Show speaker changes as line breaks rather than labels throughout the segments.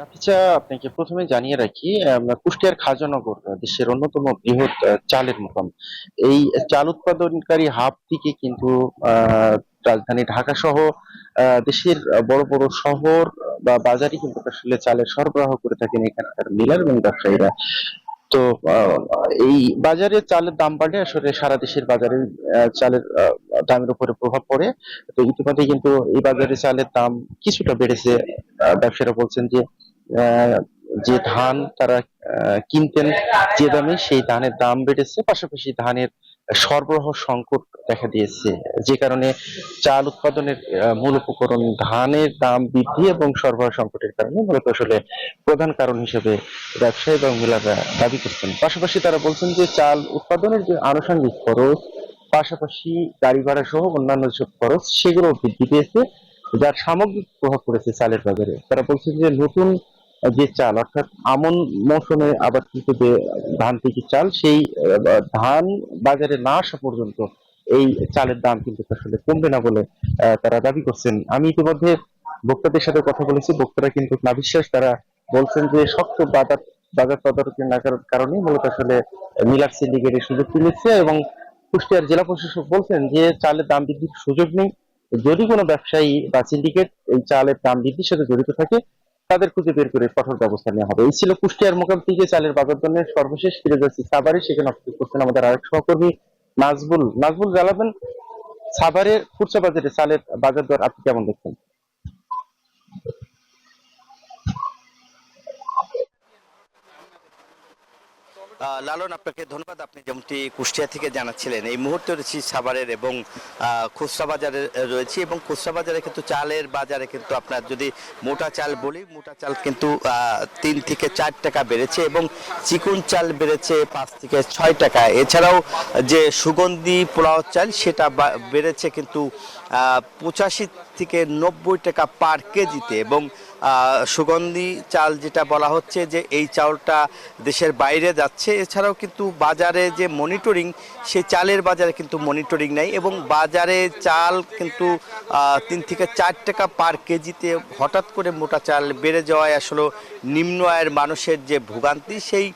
নাফিসা, আপনাকে প্রথমে জানিয়ে রাখি, কুষ্টিয়ার খাজানগর দেশের অন্যতম বৃহৎ চালের মোকাম। এই চাল উৎপাদনকারী হাব থেকে কিন্তু রাজধানী ঢাকা সহ দেশের বড় বড় শহর বা বাজারে কিন্তু আসলে চালের সরবরাহ করে থাকেন এখানকার মিলার এবং ব্যবসায়ীরা। তো আহ, এই বাজারে চালের দাম বাড়লে আসলে সারা দেশের বাজারে চালের দামের উপরে প্রভাব পড়ে। তো ইতিমধ্যে কিন্তু এই বাজারে চালের দাম কিছুটা বেড়েছে। ব্যবসায়ীরা বলছেন যে আহ, যে ধান তারা কিনতেন যে দামে, সেই ধানের দাম বেড়েছে, পাশাপাশি ধানের সরবরাহ সংকট দেখা দিয়েছে, যে কারণে চাল উৎপাদনের মূল উপকরণ ধানের দাম বৃদ্ধি এবং সরবরাহ সংকটের কারণে মূলত আসলে প্রধান কারণ হিসেবে ব্যবসায়ী এবং মিলাররা দাবি করছেন। পাশাপাশি তারা বলছেন যে চাল উৎপাদনের যে আনুষঙ্গিক খরচ, পাশাপাশি গাড়ি ভাড়া সহ অন্যান্য যেসব খরচ, সেগুলো বৃদ্ধি পেয়েছে, যার সামগ্রিক প্রভাব পড়েছে চালের বাজারে। তারা বলছেন যে নতুন যে চাল, অর্থাৎ আমন মৌসুমে আবাদকৃত যে ধান থেকে চাল, সেই ধান বাজারে না আসা পর্যন্ত এই চালের দাম কিন্তু আসলে কমবে না বলে তারা দাবি করছেন। আমি ইতিমধ্যে ভোক্তাদের সাথে কথা বলেছি, ভোক্তারা কিন্তু না বিশ্বাস। তারা বলছেন যে শক্ত বাজার বাজার তদারকি না করার কারণে মূলত আসলে মিলার সিন্ডিকেটের সুযোগ তুলেছে, এবং কুষ্টিয়ার জেলা প্রশাসক বলছেন যে চালের দাম বৃদ্ধির সুযোগ নেই। যদি কোনো ব্যবসায়ী বা সিন্ডিকেট এই চালের দাম বৃদ্ধির সাথে জড়িত থাকে, তাদের খুঁজে বের করে কঠোর ব্যবস্থা নেওয়া হবে। এই ছিল কুষ্টিয়ার মোকাম থেকে চালের বাজার দরের সর্বশেষ। ফিরে যাচ্ছি সাভারে, সেখানে অপেক্ষা করছেন আমাদের আরেক সহকর্মী নাজবুল। নাজবুল, জানাবেন সাভারের খুচরা বাজারে চালের বাজার দর আপনি কেমন দেখছেন?
লালন, আপনাকে ধন্যবাদ। আপনি যেমনটি কুষ্টিয়া থেকে জানাচ্ছিলেন, এই মুহূর্তে রয়েছি সাভারের এবং খুচরা বাজারে রয়েছি, এবং খুচরা বাজারে কিন্তু চালের বাজারে কিন্তু আপনার যদি মোটা চাল বলি, মোটা চাল কিন্তু 3 থেকে 4 টাকা বেড়েছে, এবং চিকন চাল বেড়েছে 5 থেকে 6 টাকা। এছাড়াও যে সুগন্ধি পোলাও চাল, সেটা বেড়েছে কিন্তু 85 থেকে 90 টাকা পার কেজিতে। এবং সুগন্ধি চাল যেটা বলা হচ্ছে যে এই চাউলটা দেশের বাইরে যাচ্ছে। এছাড়াও কিন্তু বাজারে যে মনিটরিং, সেই চালের বাজারে কিন্তু মনিটরিং নেই, এবং বাজারে চাল কিন্তু 3 থেকে 4 টাকা পার কেজিতে হঠাৎ করে মোটা চাল বেড়ে যাওয়ায় আসলে নিম্ন আয়ের মানুষের যে ভোগান্তি, সেই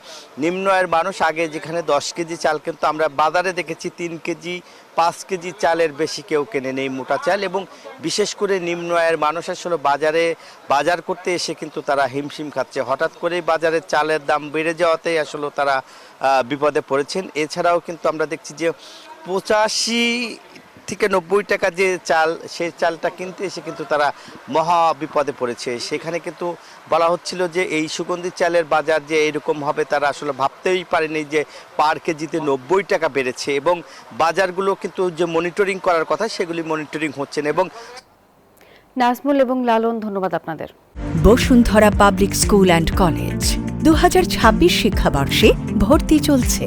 নিম্ন আয়ের মানুষ আগে যেখানে 10 কেজি চাল কিন্তু আমরা বাজারে দেখেছি 3 কেজি 5 কেজি চালের বেশি কেউ কেনে নেই মোটা চাল। এবং বিশেষ করে নিম্ন আয়ের মানুষ আসলে বাজার করতে এসে কিন্তু তারা হিমশিম খাচ্ছে। হঠাৎ করেই বাজারে চালের দাম বেড়ে যাওয়াতেই আসলে তারা বিপদে পড়েছেন। এছাড়াও কিন্তু আমরা দেখছি যে 85 থেকে 90 টাকা যে চাল, সেই চালটা কিনতে এসে কিন্তু তারা মহা বিপদে পড়েছে। সেখানে কিন্তু বলা হচ্ছিল যে এই সুগন্ধি চালের বাজার যে এরকম হবে, তারা আসলে ভাবতেই পারেনি যে পার কেজিতে 90 টাকা বেড়েছে। এবং বাজারগুলো কিন্তু যে মনিটরিং করার কথা, সেগুলি মনিটরিং হচ্ছে না। এবং
নাজমুল এবং লালন, ধন্যবাদ আপনাদের।
Bashundhara public school and college 2026 শিক্ষাবর্ষে ভর্তি চলছে।